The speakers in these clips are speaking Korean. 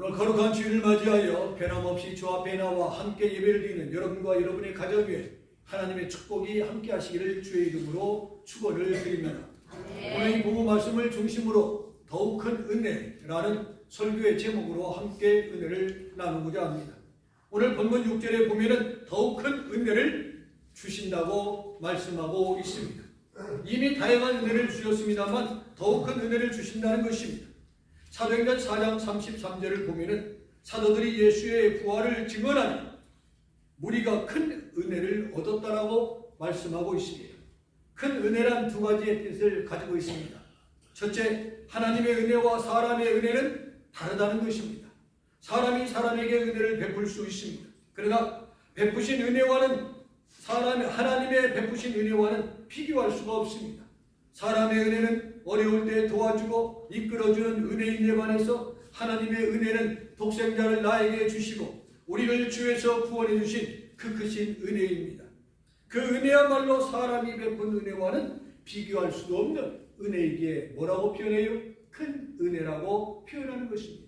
오늘 거룩한 주일을 맞이하여 변함없이 주 앞에 나와 함께 예배를 드리는 여러분과 여러분의 가정 위에 하나님의 축복이 함께 하시기를 주의 이름으로 축원을 드립니다. 오늘 이 복음 말씀을 중심으로 더욱 큰 은혜라는 설교의 제목으로 함께 은혜를 나누고자 합니다. 오늘 본문 6절에 보면은 더욱 큰 은혜를 주신다고 말씀하고 있습니다. 이미 다양한 은혜를 주셨습니다만 더욱 큰 은혜를 주신다는 것입니다. 사도행전 4장 33절을 보면은 사도들이 예수의 부활을 증언하니 무리가 큰 은혜를 얻었다라고 말씀하고 있습니다. 큰 은혜란 두 가지의 뜻을 가지고 있습니다. 첫째, 하나님의 은혜와 사람의 은혜는 다르다는 것입니다. 사람이 사람에게 은혜를 베풀 수 있습니다. 그러나 베푸신 은혜와는 하나님의 베푸신 은혜와는 비교할 수가 없습니다. 사람의 은혜는 어려울 때 도와주고 이끌어주는 은혜인에 반해서 하나님의 은혜는 독생자를 나에게 주시고 우리를 주에서 구원해 주신 그 크신 은혜입니다. 그 은혜야말로 사람이 베푼 은혜와는 비교할 수 없는 은혜이기에 뭐라고 표현해요? 큰 은혜라고 표현하는 것입니다.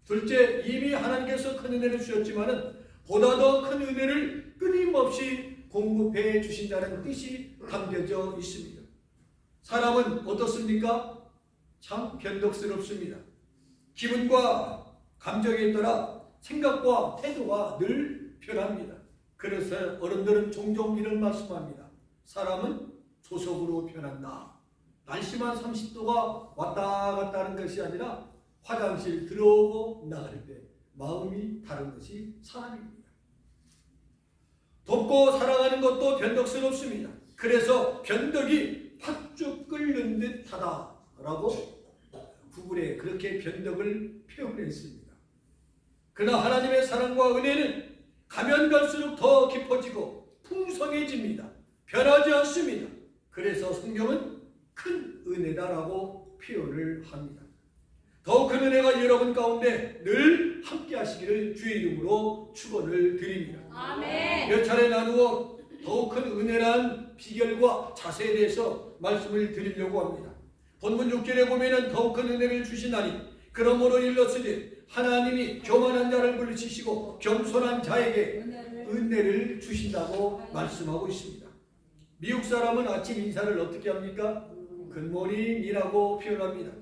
둘째, 이미 하나님께서 큰 은혜를 주셨지만은 보다 더 큰 은혜를 끊임없이 공급해 주신다는 뜻이 담겨져 있습니다. 사람은 어떻습니까? 참 변덕스럽습니다. 기분과 감정에 따라 생각과 태도가 늘 변합니다. 그래서 어른들은 종종 이런 말씀합니다. 사람은 조석으로 변한다. 날씨만 30도가 왔다 갔다 하는 것이 아니라 화장실 들어오고 나갈 때 마음이 다른 것이 사람입니다. 돕고 사랑하는 것도 변덕스럽습니다. 그래서 변덕이 팥죽 끓는 듯 하다라고 구글에 그렇게 변덕을 표현했습니다. 그러나 하나님의 사랑과 은혜는 가면 갈수록 더 깊어지고 풍성해집니다. 변하지 않습니다. 그래서 성경은 큰 은혜다라고 표현을 합니다. 더욱 큰 은혜가 여러분 가운데 늘 함께 하시기를 주의 이름으로 축원을 드립니다. 아멘. 몇 차례 나누어 더욱 큰 은혜란 비결과 자세에 대해서 말씀을 드리려고 합니다. 본문 6절에 보면은 더욱 큰 은혜를 주시나니 그러므로 일렀으니 하나님이 교만한 자를 물리치시고 겸손한 자에게 은혜를 주신다고 말씀하고 있습니다. 미국 사람은 아침 인사를 어떻게 합니까? 굿모닝이라고 표현합니다.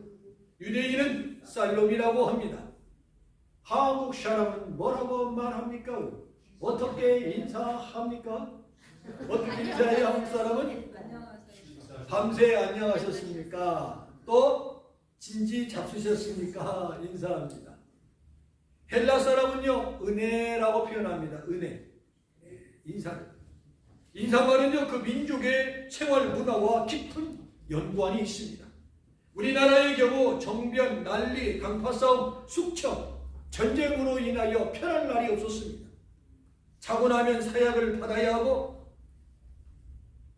유대인은 살롬이라고 합니다. 한국 사람은 뭐라고 말합니까? 어떻게 인사합니까? 어떻게 인사해요? 한국 사람은? 밤새 안녕하셨습니까? 또 진지 잡수셨습니까? 인사합니다. 헬라 사람은요 은혜라고 표현합니다. 은혜. 인사말은요 그 민족의 생활 문화와 깊은 연관이 있습니다. 우리나라의 경우 정변, 난리, 강파싸움, 숙청, 전쟁으로 인하여 편할 날이 없었습니다. 자고 나면 사약을 받아야 하고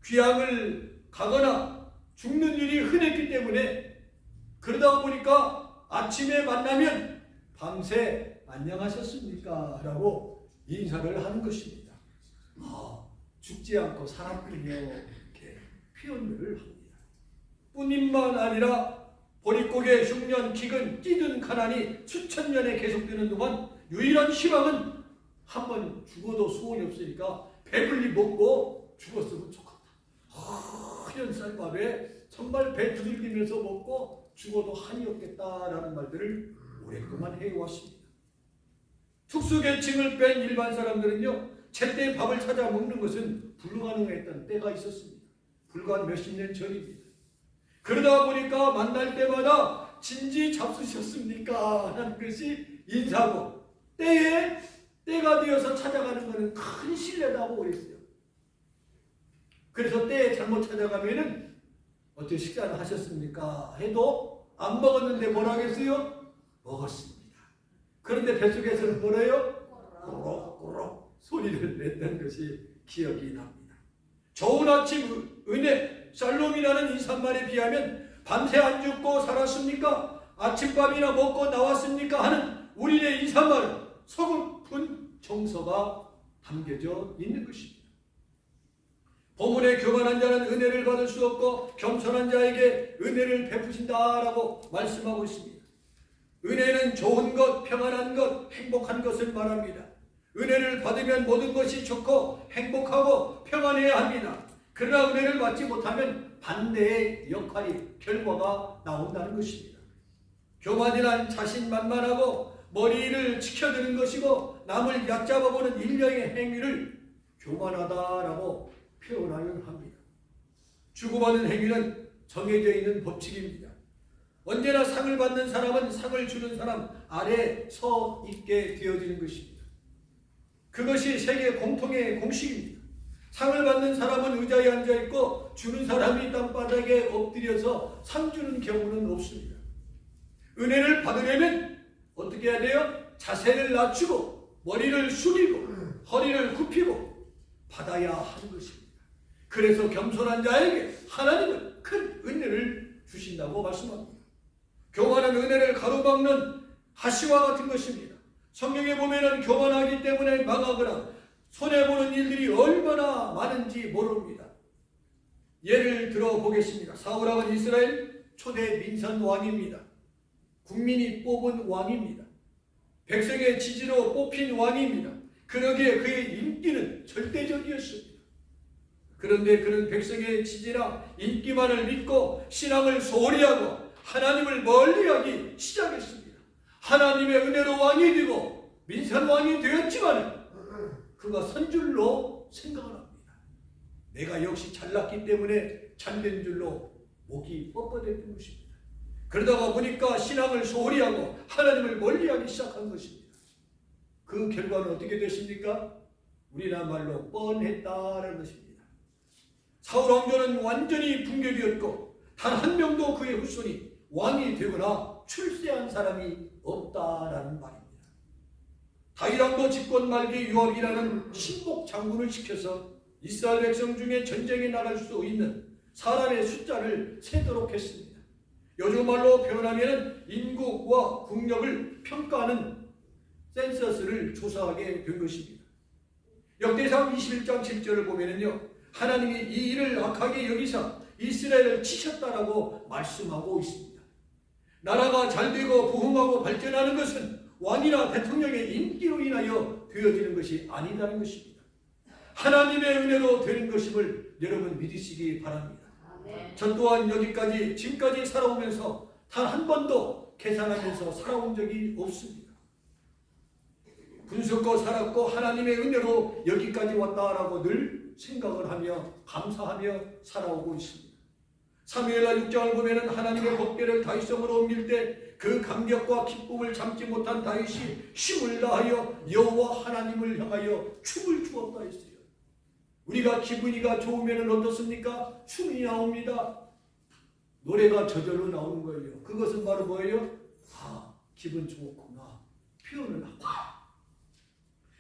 귀향을 가거나 죽는 일이 흔했기 때문에 그러다 보니까 아침에 만나면 밤새 안녕하셨습니까? 라고 인사를 하는 것입니다. 죽지 않고 살았군요. 이렇게 표현을 합니다. 뿐만 아니라 보릿고개, 흉년, 기근, 찌든 가난이 수천 년에 계속되는 동안 유일한 희망은 한번 죽어도 소원이 없으니까 배불리 먹고 죽었으면 좋겠다. 허연 쌀밥에 정말 배 두들기면서 먹고 죽어도 한이 없겠다라는 말들을 오랫동안 해왔습니다. 특수계층을 뺀 일반 사람들은요 제때 밥을 찾아 먹는 것은 불가능했던 때가 있었습니다. 불과 몇십 년 전입니다. 그러다 보니까 만날 때마다 진지 잡수셨습니까? 하는 것이 인사고 때가 되어서 찾아가는 것은 큰 신뢰다고 그랬어요. 그래서 때에 잘못 찾아가면은 어떻게 식사를 하셨습니까? 해도 안 먹었는데 뭐라고 했어요? 먹었습니다. 그런데 뱃속에서는 뭐래요? 꼬록꼬록 소리를 냈던 것이 기억이 납니다. 좋은 아침 은혜 살롬이라는 인사말에 비하면 밤새 안 죽고 살았습니까? 아침밥이나 먹고 나왔습니까? 하는 우리의 인사말은 서글픈 정서가 담겨져 있는 것입니다. 본문에 교만한 자는 은혜를 받을 수 없고 겸손한 자에게 은혜를 베푸신다라고 말씀하고 있습니다. 은혜는 좋은 것, 평안한 것, 행복한 것을 말합니다. 은혜를 받으면 모든 것이 좋고 행복하고 평안해야 합니다. 그러나 은혜를 받지 못하면 반대의 역할이, 결과가 나온다는 것입니다. 교만이란 자신만만하고 머리를 치켜드는 것이고 남을 얕잡아보는 일련의 행위를 교만하다라고 표현하려 합니다. 주고받는 행위는 정해져 있는 법칙입니다. 언제나 상을 받는 사람은 상을 주는 사람 아래 서 있게 되어지는 것입니다. 그것이 세계 공통의 공식입니다. 상을 받는 사람은 의자에 앉아있고 주는 사람이 땅바닥에 엎드려서 상 주는 경우는 없습니다. 은혜를 받으려면 어떻게 해야 돼요? 자세를 낮추고 머리를 숙이고 허리를 굽히고 받아야 하는 것입니다. 그래서 겸손한 자에게 하나님은 큰 은혜를 주신다고 말씀합니다. 교만은 은혜를 가로막는 가시와 같은 것입니다. 성경에 보면은 교만하기 때문에 망하거나 손해보는 일들이 얼마나 많은지 모릅니다. 예를 들어 보겠습니다. 사울왕은 이스라엘 초대 민선 왕입니다. 국민이 뽑은 왕입니다. 백성의 지지로 뽑힌 왕입니다. 그러기에 그의 인기는 절대적이었습니다. 그런데 그는 백성의 지지나 인기만을 믿고 신앙을 소홀히 하고 하나님을 멀리하기 시작했습니다. 하나님의 은혜로 왕이 되고 민산왕이 되었지만 그가 선줄로 생각을 합니다. 내가 역시 잘났기 때문에 잘된 줄로 목이 뻣뻣했던 것입니다. 그러다가 보니까 신앙을 소홀히 하고 하나님을 멀리하기 시작한 것입니다. 그 결과는 어떻게 됐습니까? 우리나라 말로 뻔했다라는 것입니다. 사울 왕조는 완전히 붕괴되었고 단 한 명도 그의 후손이 왕이 되거나 출세한 사람이 없다라는 말입니다. 다윗 왕도 집권 말기 요압이라는 신복 장군을 시켜서 이스라엘 백성 중에 전쟁에 나갈 수 있는 사람의 숫자를 세도록 했습니다. 요즘 말로 표현하면 인구와 국력을 평가하는 센서스를 조사하게 된 것입니다. 역대상 21장 7절을 보면요, 하나님이 이 일을 악하게 여기사 이스라엘을 치셨다라고 말씀하고 있습니다. 나라가 잘되고 부흥하고 발전하는 것은 왕이나 대통령의 인기로 인하여 되어지는 것이 아니라는 것입니다. 하나님의 은혜로 되는 것임을 여러분 믿으시기 바랍니다. 저 또한 여기까지 지금까지 살아오면서 단 한 번도 계산하면서 살아온 적이 없습니다. 분석고 살았고 하나님의 은혜로 여기까지 왔다라고 늘 생각을 하며 감사하며 살아오고 있습니다. 사무엘하 6장을 보면 하나님의 법궤를 다윗성으로 옮길 때 그 감격과 기쁨을 참지 못한 다윗이 힘을 다하여 여호와 하나님을 향하여 춤을 추었다 했어요. 우리가 기분이가 좋으면 어떻습니까? 춤이 나옵니다. 노래가 저절로 나오는 거예요. 그것은 바로 뭐예요? 아, 기분 좋구나 표현을 하고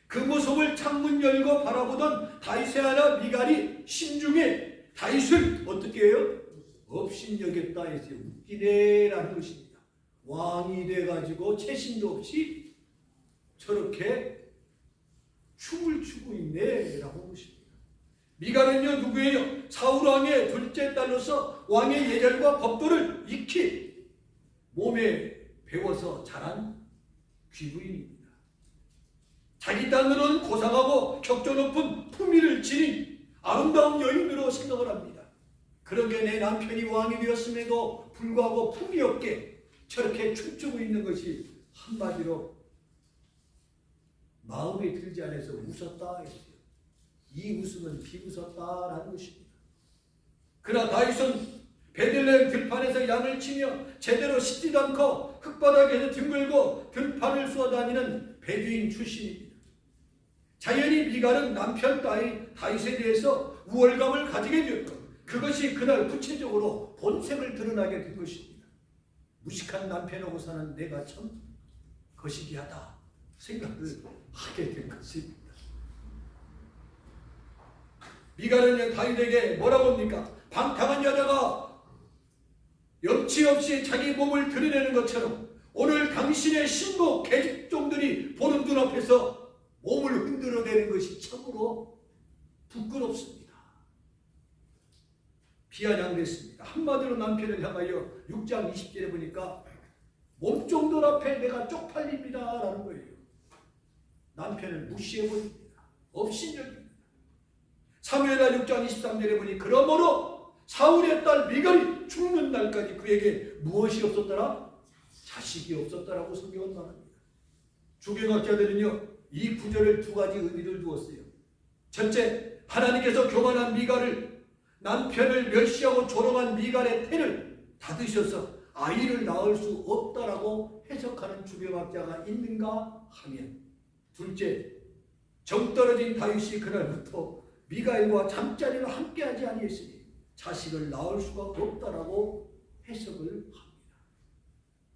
그 모습을 창문 열고 바라보던 다윗의 아내 미갈이 심중에 다윗을 어떻게 해요? 업신여겼다 했어요. 웃기네라는 것입니다. 왕이 돼가지고 채신도 없이 저렇게 춤을 추고 있네 라고 한 것입니다. 미갈은요 누구예요? 사울왕의 둘째 딸로서 왕의 예절과 법도를 익히 몸에 배워서 자란 귀부인입니다. 자기 땅으로는 고상하고 격조 높은 품위를 지닌 아름다운 여인으로 생각을 합니다. 그러게 내 남편이 왕이 되었음에도 불구하고 품위 없게 저렇게 춤추고 있는 것이 한마디로 마음에 들지 않아서 웃었다 했어요. 이 웃음은 비웃었다라는 것입니다. 그러나 다윗은 베들레헴 들판에서 양을 치며 제대로 씻지도 않고 흙바닥에서 뒹굴고 들판을 쏘아다니는 베두인 출신입니다. 자연히 미갈은 남편 다윗에 대해서 우월감을 가지게 되었고 그것이 그날 구체적으로 본색을 드러나게 된 것입니다. 무식한 남편하고 사는 내가 참 거시기하다 생각을 하게 된 것입니다. 미갈은 다윗에게 뭐라고 합니까? 방탕한 여자가 염치 없이 자기 몸을 드러내는 것처럼 오늘 당신의 신복 계집종들이 보는 눈앞에서 몸을 흔들어대는 것이 참으로 부끄럽습니다. 비아냥됐습니다. 한마디로 남편을 향하여 6장 20절에 보니까 몸종들 앞에 내가 쪽팔립니다 라는 거예요. 남편을 무시해버립니다. 업신여깁니다. 사무엘하 6장 23절에 보니 그러므로 사울의 딸 미갈이 죽는 날까지 그에게 무엇이 없었더라? 자식이 없었다라고 성경은 말합니다. 주경학자들은요 이 구절을 두 가지 의미를 두었어요. 첫째, 하나님께서 교만한 미갈을, 남편을 멸시하고 조롱한 미갈의 태를 닫으셔서 아이를 낳을 수 없다라고 해석하는 주경학자가 있는가 하면, 둘째, 정떨어진 다윗이 그날부터 미갈과 잠자리를 함께하지 아니했으니 자식을 낳을 수가 없다라고 해석을 합니다.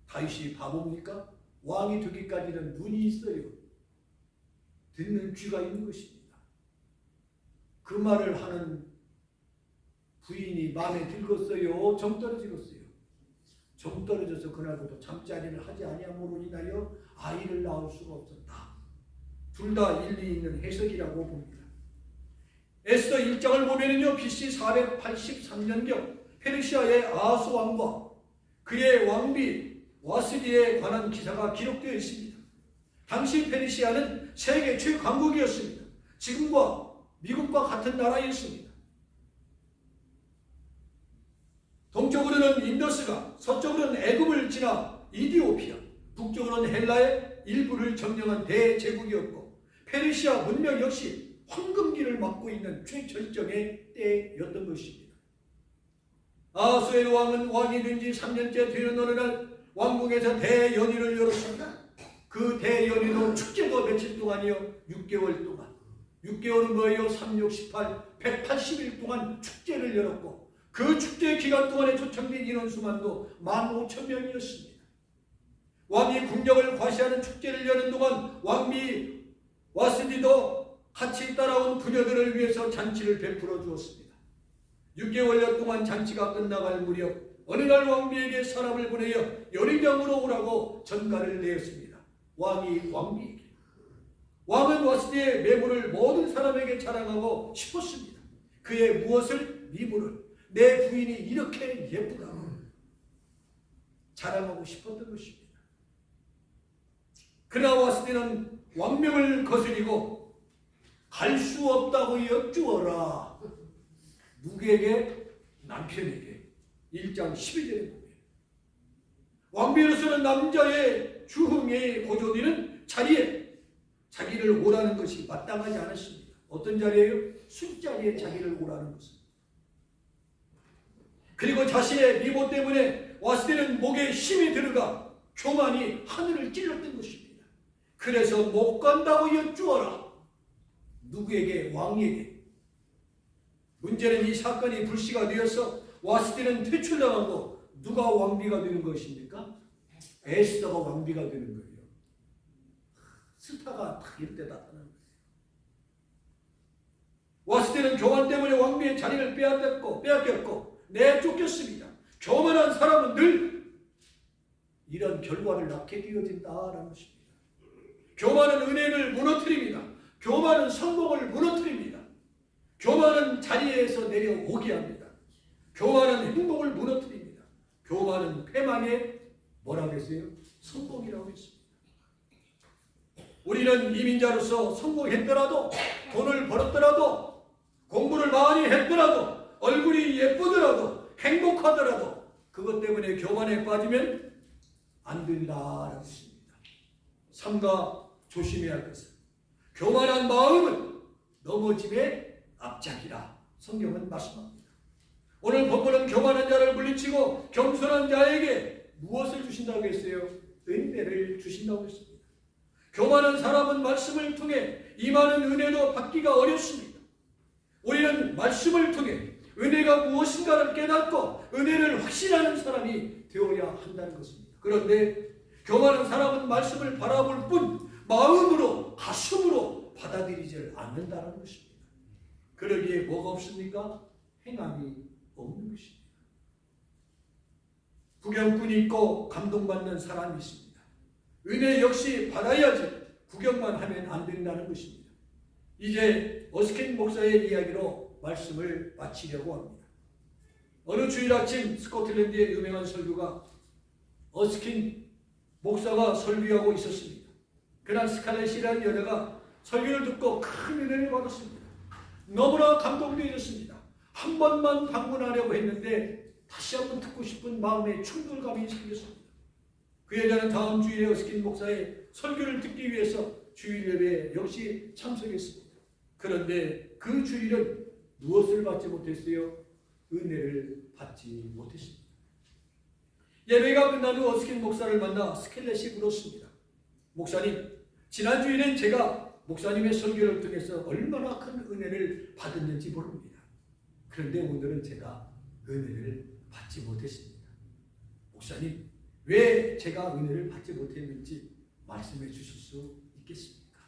다윗이 바보입니까? 왕이 되기까지는 눈이 있어요. 듣는 귀가 있는 것입니다. 그 말을 하는 부인이 마음에 들었어요? 정떨어지겠어요? 정떨어져서 그날부터 잠자리를 하지 아니함으로 인하여 아이를 낳을 수가 없었다. 둘 다 일리 있는 해석이라고 봅니다. 에스더 1장을 보면은요 BC 483년경 페르시아의 아하스 왕과 그의 왕비 와스디에 관한 기사가 기록되어 있습니다. 당시 페르시아는 세계 최강국이었습니다. 지금과 미국과 같은 나라였습니다. 동쪽으로는 인더스가, 서쪽으로는 애굽을 지나 이디오피아, 북쪽으로는 헬라의 일부를 점령한 대제국이었고 페르시아 문명 역시 황금기를 맞고 있는 최절정의 때였던 것입니다. 아하스웨로 왕은 왕이 된 지 3년째 되는 어느 날 왕궁에서 대연회를 열었습니다. 그 대연회도 축제도 며칠 동안이요? 6개월 동안. 6개월은 뭐예요? 3, 6, 18, 180일 동안 축제를 열었고 그 축제 기간 동안에 초청된 인원수만도 15,000명이었습니다. 왕이 국력을 과시하는 축제를 여는 동안 왕비 와스디도 같이 따라온 부녀들을 위해서 잔치를 베풀어 주었습니다. 6개월여 동안 잔치가 끝나갈 무렵 어느 날 왕비에게 사람을 보내어 요리장으로 오라고 전가를 내었습니다. 왕이 왕비에게. 왕은 와스디의 매물을 모든 사람에게 자랑하고 싶었습니다. 그의 무엇을? 미물을. 내 부인이 이렇게 예쁘다고 자랑하고 싶었던 것입니다. 그러나 와스디는 왕명을 거스리고 갈 수 없다고 여쭈어라. 누구에게? 남편에게. 1장 12절에 보면 왕비로서는 남자의 주흥의 고조되는 자리에 자기를 오라는 것이 마땅하지 않았습니다. 어떤 자리예요? 술자리에 자기를 오라는 것은. 그리고 자신의 미모 때문에 와스디는 목에 힘이 들어가 교만이 하늘을 찔렀던 것입니다. 그래서 못 간다고 여쭈어라. 누구에게? 왕에게. 문제는 이 사건이 불씨가 되어서 와스디는 퇴출당하고 누가 왕비가 되는 것입니까? 에스더가 왕비가 되는 거예요. 스타가 딱 이때 나타나는 거예요. 와스디는 교만 때문에 왕비의 자리를 빼앗겼고 내쫓겼습니다. 교만한 사람은 늘 이런 결과를 낳게 되어진다라는 것입니다. 교만은 은혜를 무너뜨립니다. 교만은 성공을 무너뜨립니다. 교만은 자리에서 내려오게 합니다. 교만은 행복을 무너뜨립니다. 교만은 패망의 뭐라고 했어요? 성공이라고 했습니다. 우리는 이민자로서 성공했더라도, 돈을 벌었더라도, 공부를 많이 했더라도, 얼굴이 예쁘더라도, 행복하더라도 그것 때문에 교만에 빠지면 안 된다라고 했습니다. 삼가 조심해야 할 것은 교만한 마음은 넘어짐의 앞장이라 성경은 말씀합니다. 오늘 본문은 교만한 자를 물리치고 겸손한 자에게 무엇을 주신다고 했어요? 은혜를 주신다고 했습니다. 교만한 사람은 말씀을 통해 임하는 은혜도 받기가 어렵습니다. 우리는 말씀을 통해 은혜가 무엇인가를 깨닫고 은혜를 확신하는 사람이 되어야 한다는 것입니다. 그런데 교만한 사람은 말씀을 바라볼 뿐 마음으로, 가슴으로 받아들이지 않는다는 것입니다. 그러기에 뭐가 없습니까? 행함이 없는 것입니다. 구경꾼이 있고 감동받는 사람이 있습니다. 은혜 역시 받아야지 구경만 하면 안 된다는 것입니다. 이제 어스킨 목사의 이야기로 말씀을 마치려고 합니다. 어느 주일 아침 스코틀랜드의 유명한 설교가 어스킨 목사가 설교하고 있었습니다. 그날 스칼렛이라는 여자가 설교를 듣고 큰 은혜를 받았습니다. 너무나 감동되었습니다. 한 번만 방문하려고 했는데 다시 한번 듣고 싶은 마음의 충돌감이 생겼습니다. 그 여자는 다음 주일에 어스킨 목사의 설교를 듣기 위해서 주일 예배에 역시 참석했습니다. 그런데 그 주일은 무엇을 받지 못했어요? 은혜를 받지 못했습니다. 예배가 끝난 후 어스킨 목사를 만나 스켈렛이 물었습니다. 목사님, 지난 주일엔 제가 목사님의 설교를 통해서 얼마나 큰 은혜를 받았는지 모릅니다. 그런데 오늘은 제가 은혜를 받지 못했습니다. 목사님, 왜 제가 은혜를 받지 못했는지 말씀해 주실 수 있겠습니까?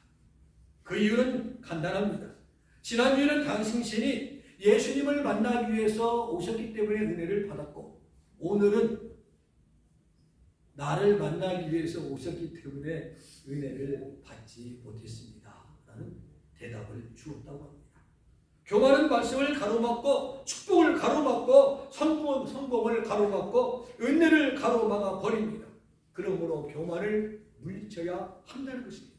그 이유는 간단합니다. 지난주에는 당신이 예수님을 만나기 위해서 오셨기 때문에 은혜를 받았고, 오늘은 나를 만나기 위해서 오셨기 때문에 은혜를 받지 못했습니다. 라는 대답을 주었다고 합니다. 교만은 말씀을 가로막고 축복을 가로막고 성공을 가로막고 은혜를 가로막아 버립니다. 그러므로 교만을 물리쳐야 한다는 것입니다.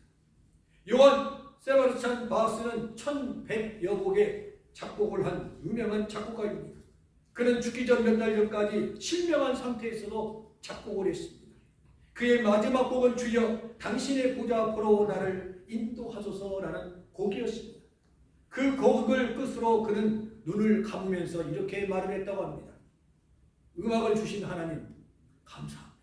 요한 세바스찬 바흐는 1100여 곡의 작곡을 한 유명한 작곡가입니다. 그는 죽기 전 몇 달 전까지 실명한 상태에서도 작곡을 했습니다. 그의 마지막 곡은 주여 당신의 보좌 앞으로 나를 인도하소서라는 곡이었습니다. 그 곡을 끝으로 그는 눈을 감으면서 이렇게 말을 했다고 합니다. 음악을 주신 하나님 감사합니다.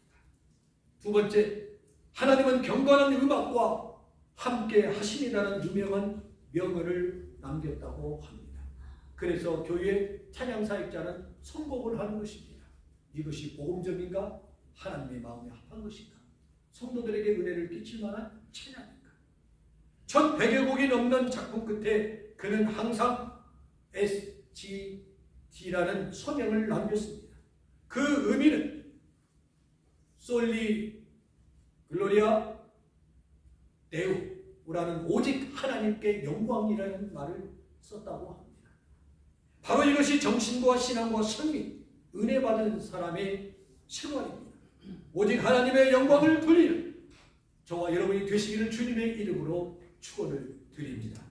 두 번째, 하나님은 경건한 음악과 함께 하심이라는 유명한 명언을 남겼다고 합니다. 그래서 교회 찬양사역자는 선곡을 하는 것입니다. 이것이 복음적인가? 하나님의 마음에 합한 것인가? 성도들에게 은혜를 끼칠 만한 찬양인가? 1100여 곡이 넘는 작품 끝에 그는 항상 SGD라는 서명을 남겼습니다. 그 의미는 솔리 글로리아 데우라는 오직 하나님께 영광이라는 말을 썼다고 합니다. 바로 이것이 정신과 신앙과 성민, 은혜 받은 사람의 생활입니다. 오직 하나님의 영광을 돌리는 저와 여러분이 되시기를 주님의 이름으로 축원을 드립니다.